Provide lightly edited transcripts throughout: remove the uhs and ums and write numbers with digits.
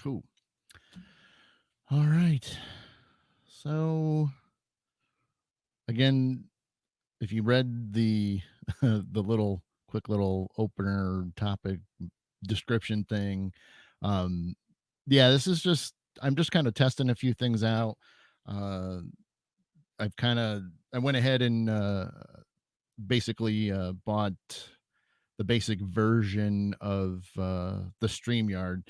Cool. All right. So again, if you read the the little quick little opener topic description thing, um, yeah, this is just I'm just kind of testing a few things out. Uh, I've kind of I went ahead and basically bought the basic version of the StreamYard.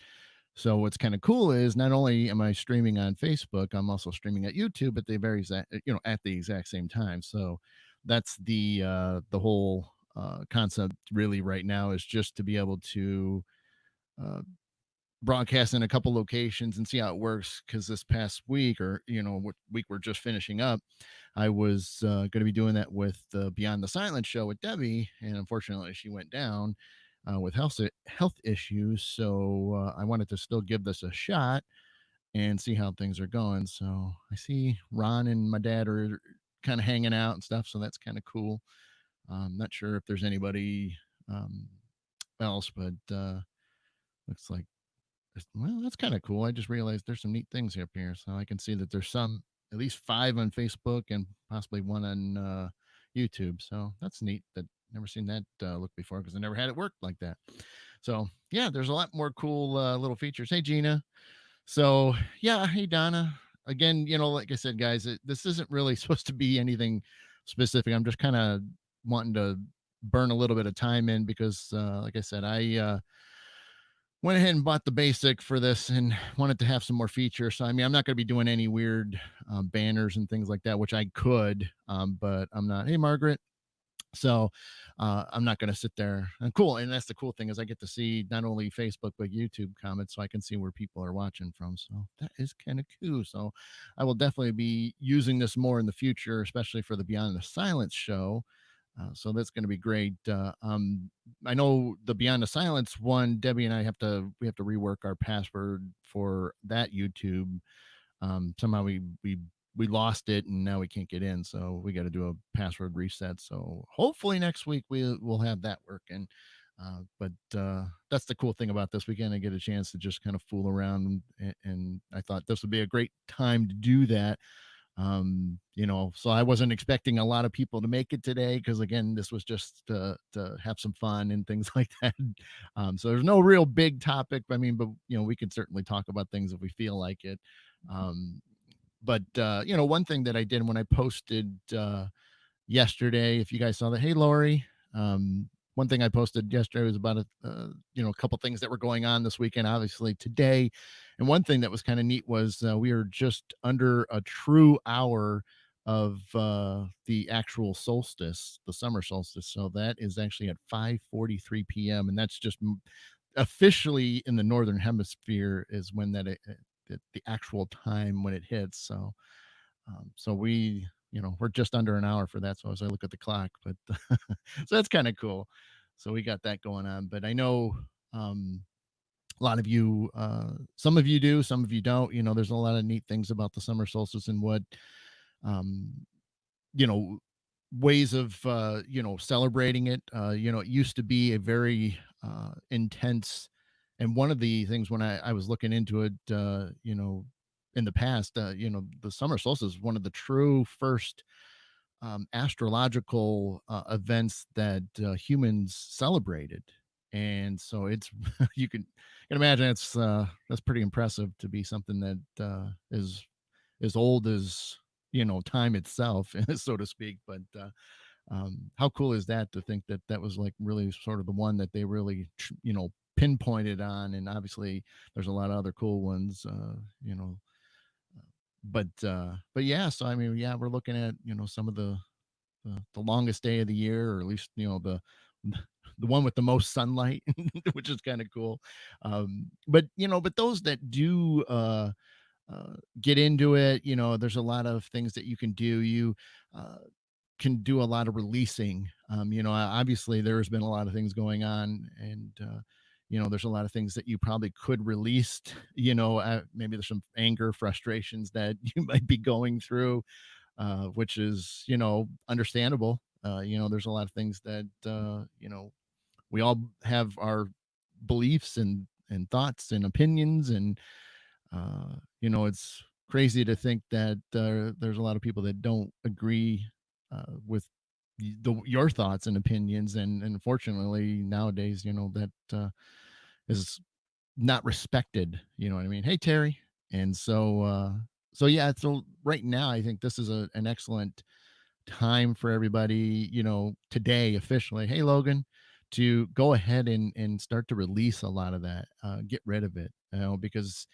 So what's kind of cool is not only am I streaming on Facebook, I'm also streaming at YouTube at the very exact, at the exact same time. So that's the whole concept really right now is just to be able to uh, broadcast in a couple locations and see how it works. Because this past week, or what week we're just finishing up, I was going to be doing that with Beyond the Silence show with Debbie, and unfortunately, she went down with health issues. So I wanted to still give this a shot and see how things are going. So I see Ron and my dad are kind of hanging out and stuff. So that's kind of cool. Not sure if there's anybody um, else, but looks like well, that's kind of cool. I just realized there's some neat things up here. So I can see that there's some, at least five on Facebook and possibly one on YouTube. So that's neat. That never seen that look before because I never had it work like that. So yeah, there's a lot more cool little features. Hey Gina. So yeah, hey Donna. Again, like I said, guys, this isn't really supposed to be anything specific. I'm just kind of wanting to burn a little bit of time in because, like I said, I went ahead and bought the basic for this and wanted to have some more features. So, I mean, I'm not going to be doing any weird banners and things like that, which I could, but I'm not. Hey, Margaret. So, I'm not going to sit there. And cool. And that's the cool thing is I get to see not only Facebook, but YouTube comments so I can see where people are watching from. So that is kind of cool. So I will definitely be using this more in the future, especially for the Beyond the Silence show. So that's going to be great. I know the Beyond the Silence one, Debbie and I we have to rework our password for that YouTube. Somehow we lost it and now we can't get in, so we got to do a password reset. So hopefully next week we'll have that working. But that's the cool thing about this weekend. I get a chance to just kind of fool around, and I thought this would be a great time to do that. So I wasn't expecting a lot of people to make it today because again, this was just to have some fun and things like that. So there's no real big topic. I mean, but we can certainly talk about things if we feel like it. Um, but one thing that I did when I posted yesterday, if you guys saw that, hey Lori, one thing I posted yesterday was about a couple things that were going on this weekend, obviously today, and one thing that was kind of neat was we are just under a true hour of the actual solstice, the summer solstice. So that is actually at 5:43 p.m. and that's just officially in the northern hemisphere is when the actual time when it hits. So we're just under an hour for that. So as I look at the clock, but so that's kind of cool. So we got that going on. But I know a lot of you, some of you do, some of you don't. There's a lot of neat things about the summer solstice and what, um, you know, ways of celebrating it. It used to be a very intense, and one of the things when I was looking into it, in the past, the summer solstice is one of the true first astrological events that humans celebrated. And so it's you can imagine it's that's pretty impressive to be something that is as old as time itself, so to speak. But how cool is that to think that that was like really sort of the one that they really pinpointed on? And obviously there's a lot of other cool ones, but yeah. So I mean, yeah, we're looking at some of the longest day of the year, or at least the one with the most sunlight, which is kind of cool. But those that do get into it, there's a lot of things that you can do. You uh, can do a lot of releasing. Obviously there has been a lot of things going on, and there's a lot of things that you probably could release. Maybe there's some anger, frustrations that you might be going through, which is understandable. There's a lot of things that we all have our beliefs and and thoughts and opinions. And it's crazy to think that there's a lot of people that don't agree with your thoughts and opinions. And unfortunately nowadays, that is not respected. You know what I mean? Hey, Terry. And so yeah, so right now I think this is an excellent time for everybody, today officially. Hey, Logan, to go ahead and start to release a lot of that, get rid of it, because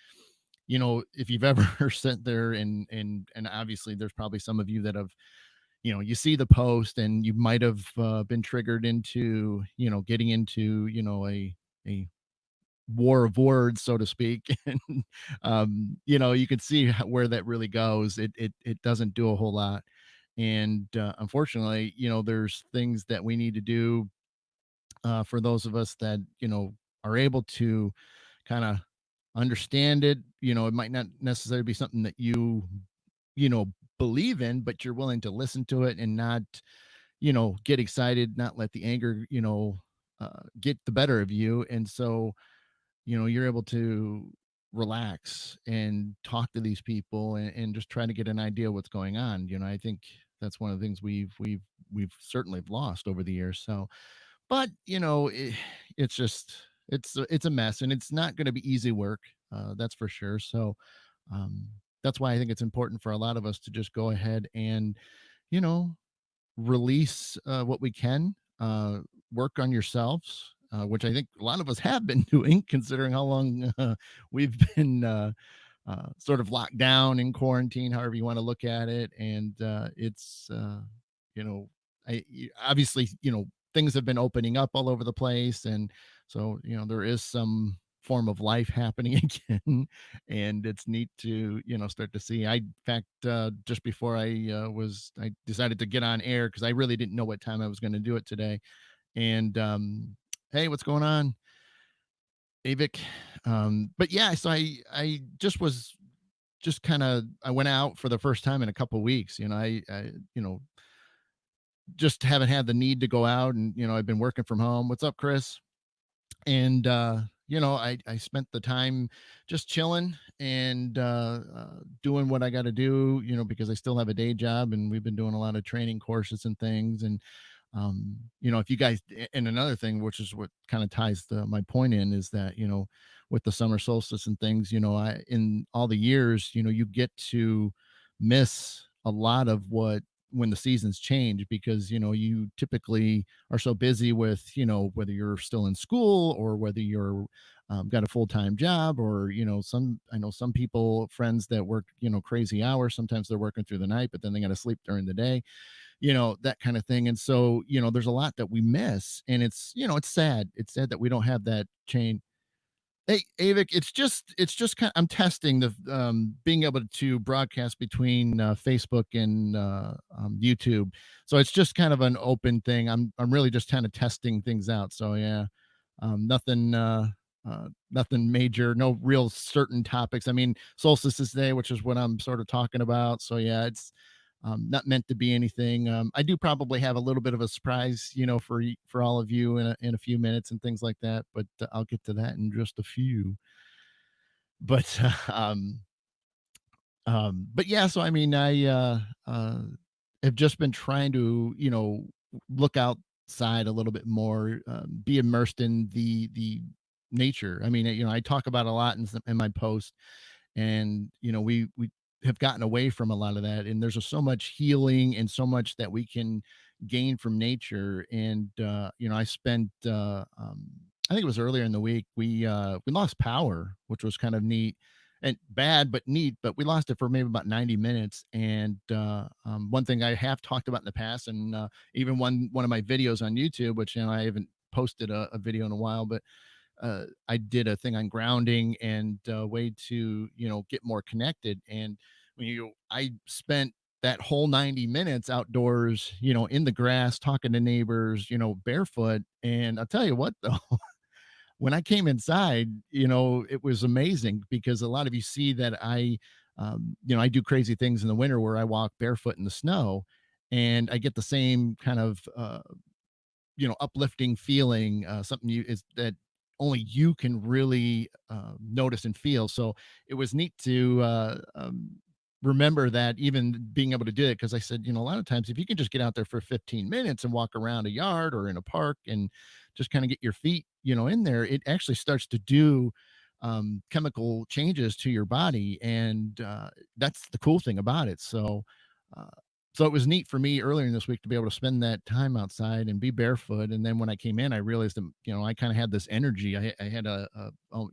if you've ever sat there and obviously there's probably some of you that have, you see the post and you might have been triggered into, getting into, a war of words, so to speak. And you can see where that really goes. It doesn't do a whole lot. And unfortunately, there's things that we need to do for those of us that are able to kind of understand it. It might not necessarily be something that you know believe in, but you're willing to listen to it and not get excited, not let the anger get the better of you. And so you're able to relax and talk to these people and just try to get an idea what's going on. I think that's one of the things we've certainly lost over the years. So, but it's just it's a mess, and it's not going to be easy work. That's for sure. So, um, that's why I think it's important for a lot of us to just go ahead and you know release what we can, work on yourselves, which I think a lot of us have been doing, considering how long we've been sort of locked down in quarantine, however you want to look at it. And you know, obviously, things have been opening up all over the place. And so, there is some form of life happening again. And it's neat to, start to see. In fact, just before I decided to get on air because I really didn't know what time I was going to do it today. And hey, what's going on, Avik? But yeah, so I just was just kind of I went out for the first time in a couple weeks. I just haven't had the need to go out, and I've been working from home. What's up, Chris? And I spent the time just chilling and doing what I got to do, because I still have a day job, and we've been doing a lot of training courses and things. And if you guys, and another thing, which is what kind of ties my point in, is that with the summer solstice and things, I in all the years, you get to miss a lot of what when the seasons change, because you typically are so busy with whether you're still in school or whether you're got a full-time job, or I know some people, friends that work crazy hours. Sometimes they're working through the night, but then they got to sleep during the day, that kind of thing. And so there's a lot that we miss, and it's sad that we don't have that chain. Hey, Avik, it's just kind. I'm testing the being able to broadcast between Facebook and YouTube, so it's just kind of an open thing. I'm really just kind of testing things out. So yeah, nothing nothing major, no real certain topics. I mean, Solstice Day, which is what I'm sort of talking about. So yeah, it's not meant to be anything. I do probably have a little bit of a surprise, for all of you in a few minutes and things like that. But I'll get to that in just a few. But but yeah. So I mean, I have just been trying to, look outside a little bit more, be immersed in the nature. I mean, I talk about a lot in my post, and we have gotten away from a lot of that, and there's just so much healing and so much that we can gain from nature. And I spent I think it was earlier in the week, we lost power, which was kind of neat and bad but neat. But we lost it for maybe about 90 minutes. And one thing I have talked about in the past, and even one of my videos on YouTube, which I haven't posted a video in a while, but I did a thing on grounding and a way to, get more connected. And I spent that whole 90 minutes outdoors, in the grass, talking to neighbors, barefoot. And I'll tell you what, though, when I came inside, it was amazing, because a lot of you see that I do crazy things in the winter where I walk barefoot in the snow, and I get the same kind of, uplifting feeling, something you is that only you can really notice and feel. So it was neat to remember that, even being able to do it, because I said, a lot of times if you can just get out there for 15 minutes and walk around a yard or in a park and just kind of get your feet, in there, it actually starts to do chemical changes to your body, and that's the cool thing about it. Uh, so it was neat for me earlier in this week to be able to spend that time outside and be barefoot. And then when I came in, I realized that, I kind of had this energy. I had oh,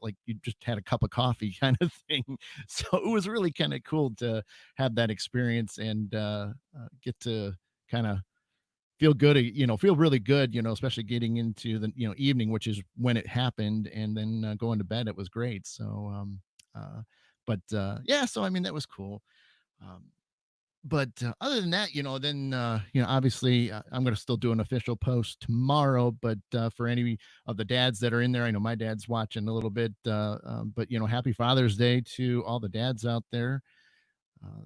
like you just had a cup of coffee kind of thing. So it was really kind of cool to have that experience and get to kind of feel good, feel really good, especially getting into the, evening, which is when it happened. And then going to bed, it was great. So, yeah, so I mean, that was cool. Um, but other than that, then obviously I'm going to still do an official post tomorrow. But for any of the dads that are in there, I know my dad's watching a little bit. But happy Father's Day to all the dads out there.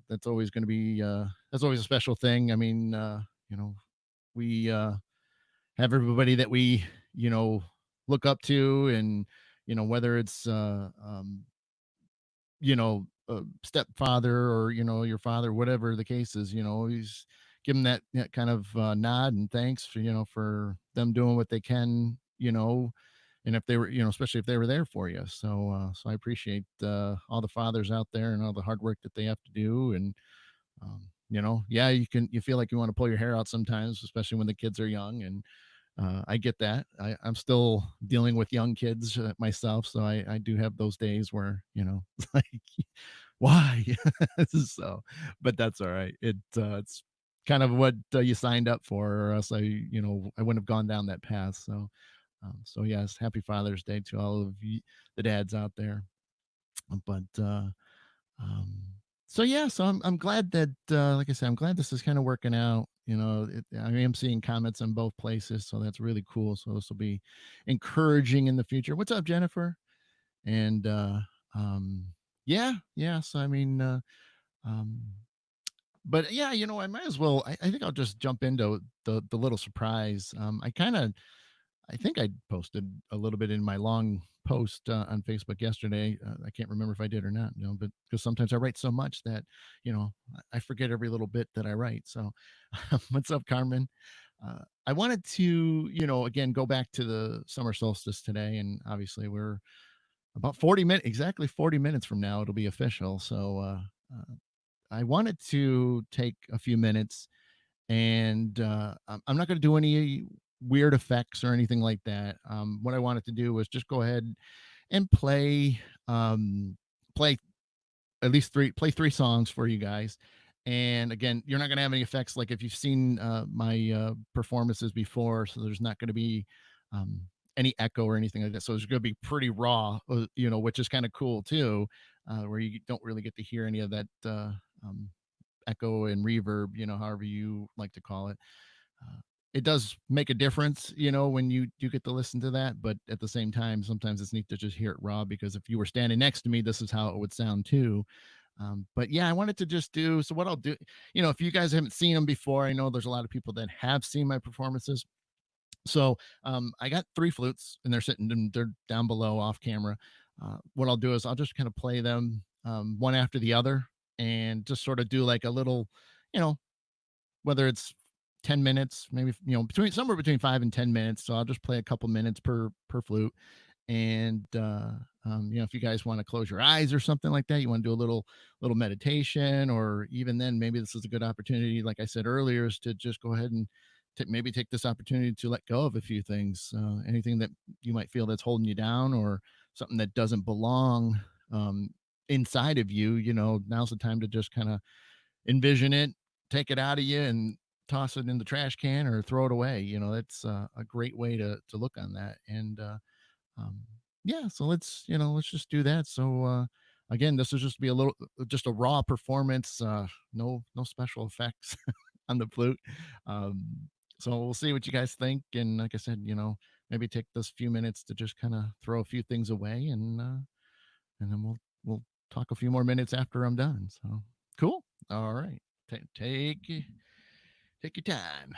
That's always going to be that's always a special thing. I mean, we have everybody that we you know look up to, and whether it's a stepfather, or your father, whatever the case is, he's give them that kind of nod and thanks for for them doing what they can, and if they were, especially if they were there for you. So I appreciate all the fathers out there and all the hard work that they have to do. And yeah, you feel like you want to pull your hair out sometimes, especially when the kids are young. And I get that. I'm still dealing with young kids myself, so I do have those days where it's like, why? So, but that's all right. It's kind of what you signed up for, or else I wouldn't have gone down that path. So yes, happy Father's Day to all of the dads out there. But um, so yeah, so I'm glad that like I said, I'm glad this is kind of working out. I am seeing comments on both places, so that's really cool. So this will be encouraging in the future. What's up, Jennifer? And um, yeah. So I mean, um, but yeah, I might as well. I think I'll just jump into the little surprise. I think I posted a little bit in my long post on Facebook yesterday. I can't remember if I did or not, but because sometimes I write so much that, I forget every little bit that I write. So, what's up, Carmen? I wanted to, again, go back to the summer solstice today. And obviously, we're about 40 minutes, exactly 40 minutes from now, it'll be official. So, I wanted to take a few minutes, and I'm not going to do any weird effects or anything like that. What I wanted to do was just go ahead and um, play at least play three songs for you guys. And again, you're not going to have any effects like if you've seen my performances before, so there's not going to be um, any echo or anything like that. So it's going to be pretty raw, which is kind of cool too, where you don't really get to hear any of that um, echo and reverb, however you like to call it. Uh, it does make a difference, when you do get to listen to that. But at the same time, sometimes it's neat to just hear it raw, because if you were standing next to me, this is how it would sound too. But yeah, I wanted to just do so. What I'll do, if you guys haven't seen them before, I know there's a lot of people that have seen my performances. So I got three flutes, and they're down below off camera. What I'll do is I'll just kind of play them one after the other, and just sort of do like a little, you know, whether it's 10 minutes, maybe, between somewhere between 5 and 10 minutes. So I'll just play a couple minutes per flute. And if you guys want to close your eyes or something like that, you want to do a little meditation, or even then, maybe this is a good opportunity, like I said earlier, is to just go ahead and maybe take this opportunity to let go of a few things, anything that you might feel that's holding you down, or something that doesn't belong inside of you. Now's the time to just kind of envision it, take it out of you, and toss it in the trash can or throw it away. That's a great way to look on that. And um, yeah, so let's just do that. So again, this will just be a little, just a raw performance, no special effects on the flute. um, so we'll see what you guys think. And like I said, maybe take those few minutes to just kind of throw a few things away, and then we'll talk a few more minutes after I'm done. So cool. All right. Take your time.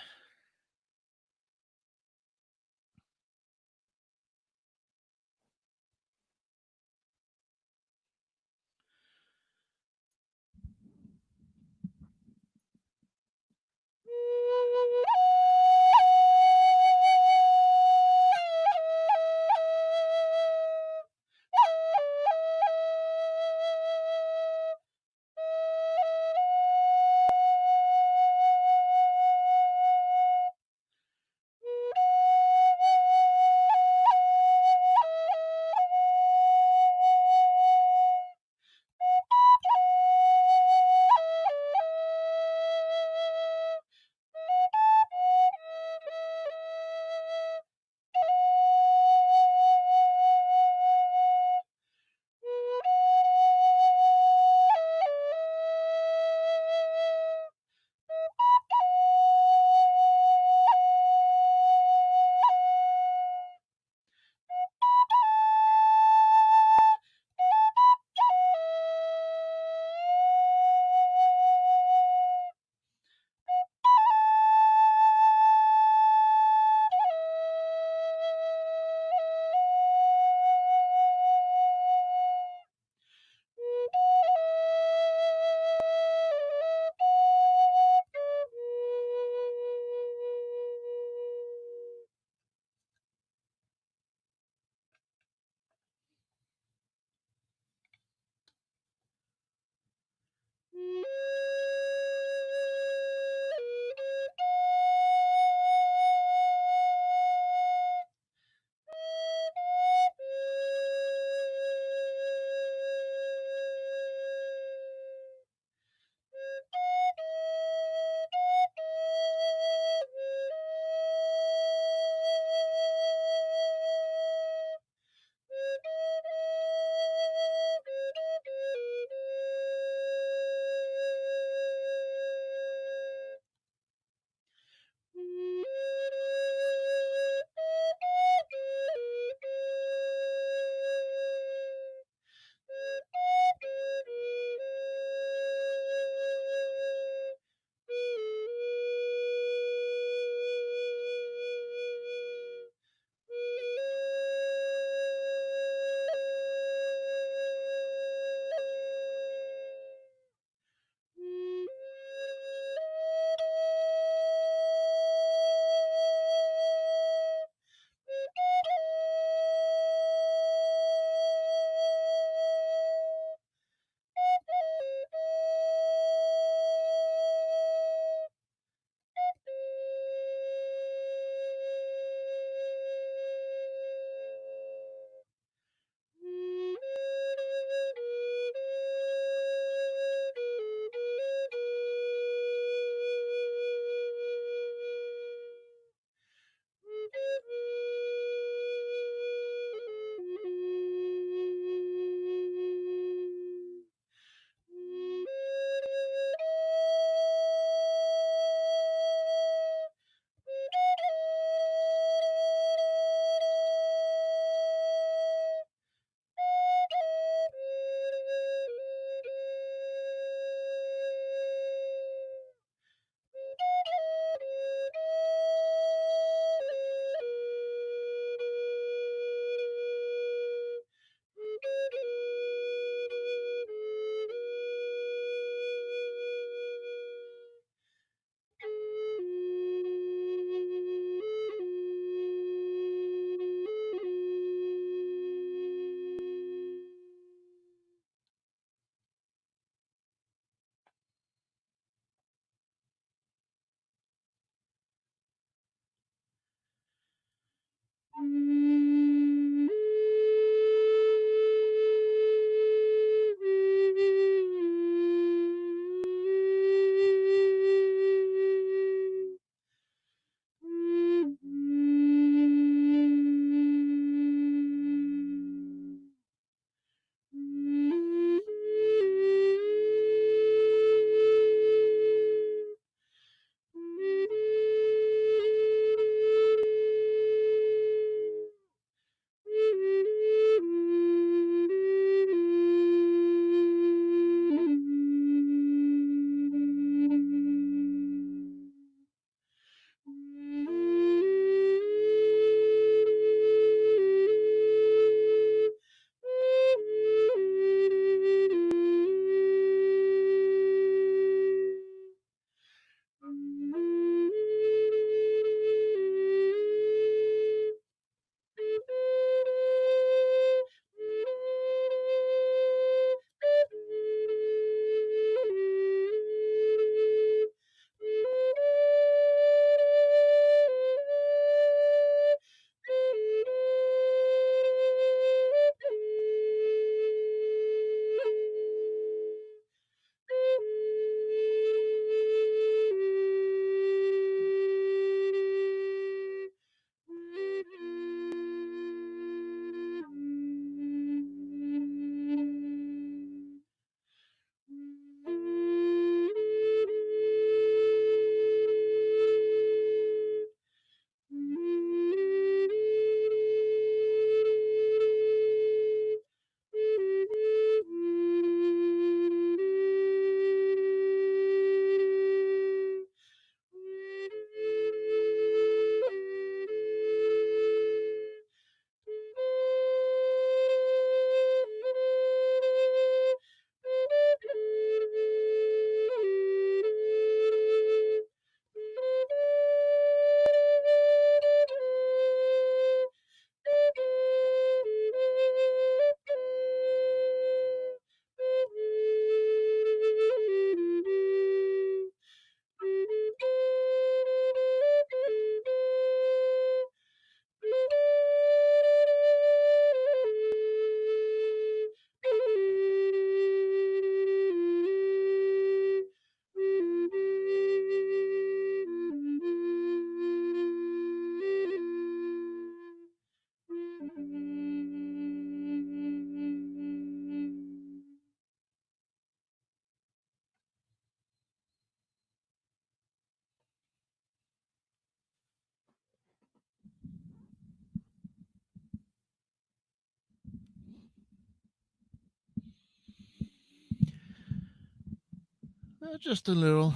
Just a little,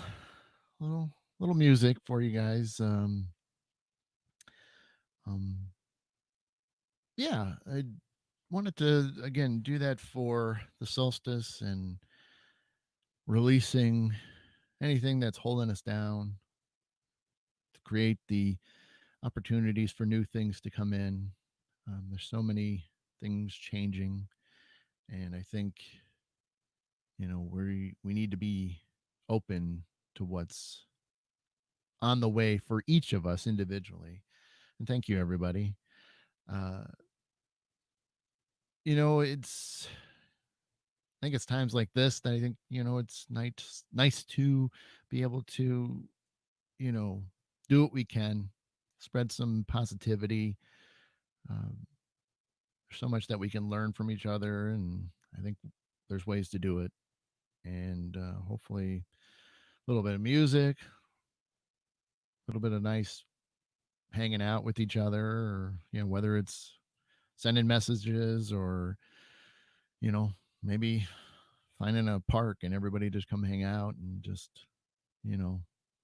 little music for you guys. Um, yeah, I wanted to again do that for the solstice and releasing anything that's holding us down to create the opportunities for new things to come in. There's so many things changing, and I think we need to be open to what's on the way for each of us individually. And thank you, everybody. Uh, it's I think it's times like this that I think it's nice to be able to you know do what we can, spread some positivity. Um, there's so much that we can learn from each other, and I think there's ways to do it. And hopefully, a little bit of music, a little bit of nice hanging out with each other, or whether it's sending messages or you know maybe finding a park and everybody just come hang out and just you know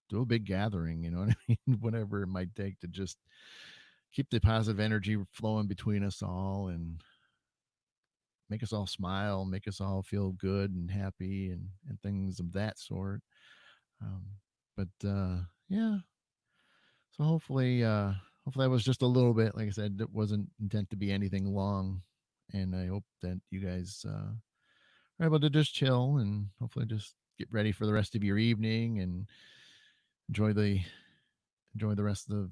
do a big gathering. You know what I mean? Whatever it might take to just keep the positive energy flowing between us all and make us all smile, make us all feel good and happy and things of that sort. um, but yeah, so hopefully that was just a little bit, like I said, it wasn't intent to be anything long, and I hope that you guys are able to just chill and hopefully just get ready for the rest of your evening and enjoy the enjoy the rest of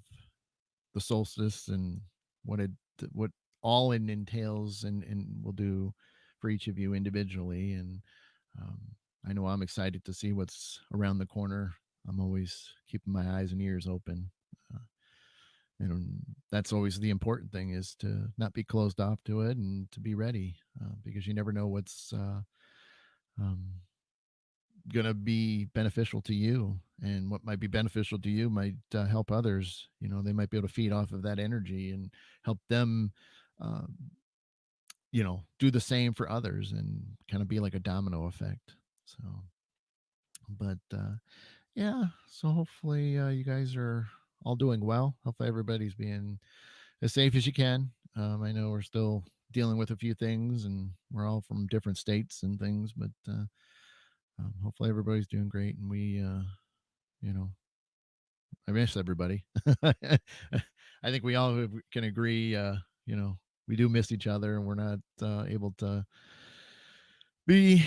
the solstice and what it what all it entails and will do for each of you individually. And um, I know I'm excited to see what's around the corner. I'm always keeping my eyes and ears open. uh, and that's always the important thing, is to not be closed off to it and to be ready, because you never know what's um, going to be beneficial to you, and what might be beneficial to you might help others. They might be able to feed off of that energy and help them um, do the same for others and kind of be like a domino effect. So but yeah, so hopefully you guys are all doing well. Hopefully everybody's being as safe as you can. I know we're still dealing with a few things, and we're all from different states and things, but hopefully everybody's doing great. And you know, I miss everybody. I think we all can agree. You know, we do miss each other, and we're not able to be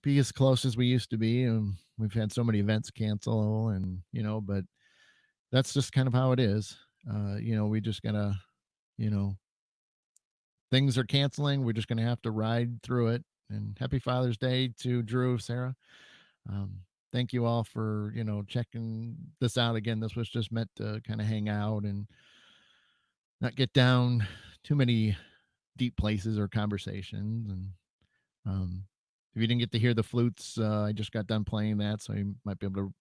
be as close as we used to be. And we've had so many events cancel, and but that's just kind of how it is. We just gotta, you know, things are canceling. We're just gonna have to ride through it. And happy Father's Day to Drew, Sarah. Um, Thank you all for checking this out again. This was just meant to kind of hang out and not get down too many deep places or conversations. And if you didn't get to hear the flutes, I just got done playing that, so you might be able to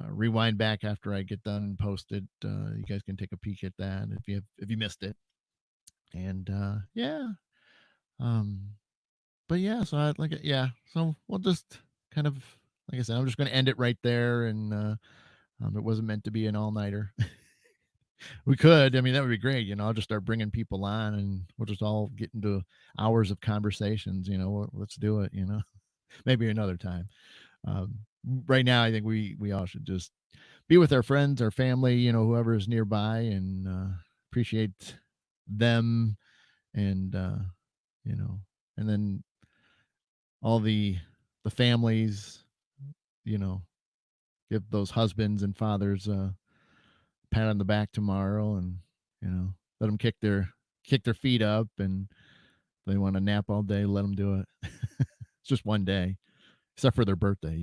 rewind back after I get done and post it. You guys can take a peek at that if you missed it. And yeah, um, but yeah, so I like it. Yeah, so we'll just kind of, like I said, I'm just going to end it right there. And it wasn't meant to be an all nighter. We could, I mean, that would be great. I'll just start bringing people on, and we'll just all get into hours of conversations. Let's do it. Maybe another time. Um, right now, I think we all should just be with our friends, our family, whoever is nearby, and appreciate them, and you know, and then all the families, you know, give those husbands and fathers a pat on the back tomorrow, and let them kick their feet up, and if they want to nap all day, let them do it. It's just one day, except for their birthday.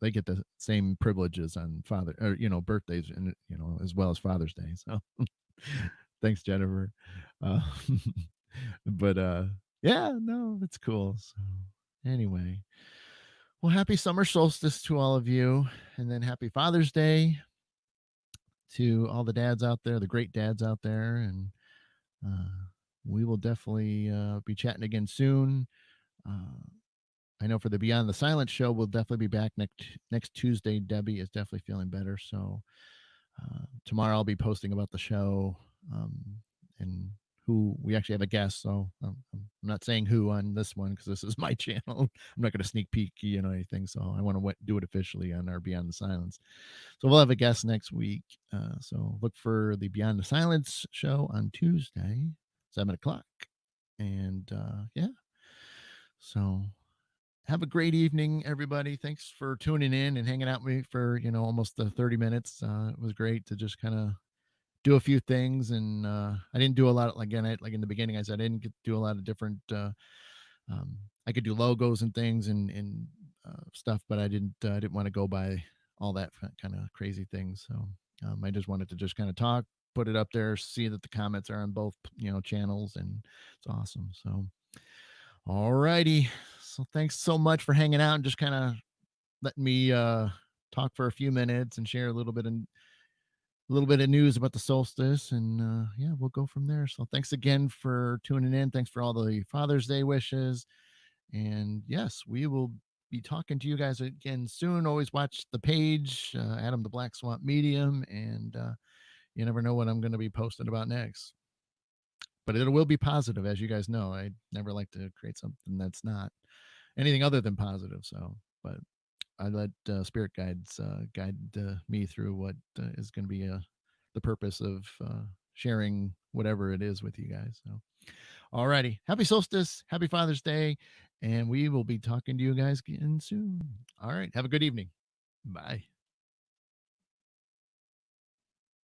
They get the same privileges on father or birthdays, and as well as Father's Day. So thanks, Jennifer. Uh, but yeah, no, it's cool. So anyway, well, happy summer solstice to all of you, and then happy Father's Day to all the dads out there, the great dads out there. And uh, we will definitely be chatting again soon. Uh, I know for the Beyond the Silence show, we'll definitely be back next Tuesday. Debbie is definitely feeling better, so tomorrow I'll be posting about the show, um, and who we actually have a guest. So I'm not saying who on this one because this is my channel. I'm not going to sneak peek, anything. So I want to do it officially on our Beyond the Silence. So we'll have a guest next week. So look for the Beyond the Silence show on Tuesday, 7 o'clock. And yeah, so have a great evening, everybody. Thanks for tuning in and hanging out with me for almost 30 minutes. It was great to just kind of do a few things, and I didn't do a lot. Again, like in the beginning, I said I didn't get to do a lot of different. I could do logos and things and stuff, but I didn't want to go by all that kind of crazy things. So I just wanted to just kind of talk, put it up there, see that the comments are on both channels, and it's awesome. So all righty. So thanks so much for hanging out and just kind of letting me talk for a few minutes and share a little bit of news about the solstice, and yeah, we'll go from there. So thanks again for tuning in. Thanks for all the Father's Day wishes. And yes, we will be talking to you guys again soon. Always watch the page, Adam the Black Swamp Medium, and you never know what I'm going to be posting about next. But it will be positive, as you guys know. I never like to create something that's not anything other than positive. So, but I let spirit guides guide me through what is going to be the purpose of sharing whatever it is with you guys. So, all righty. Happy solstice. Happy Father's Day. And we will be talking to you guys again soon. All right. Have a good evening. Bye.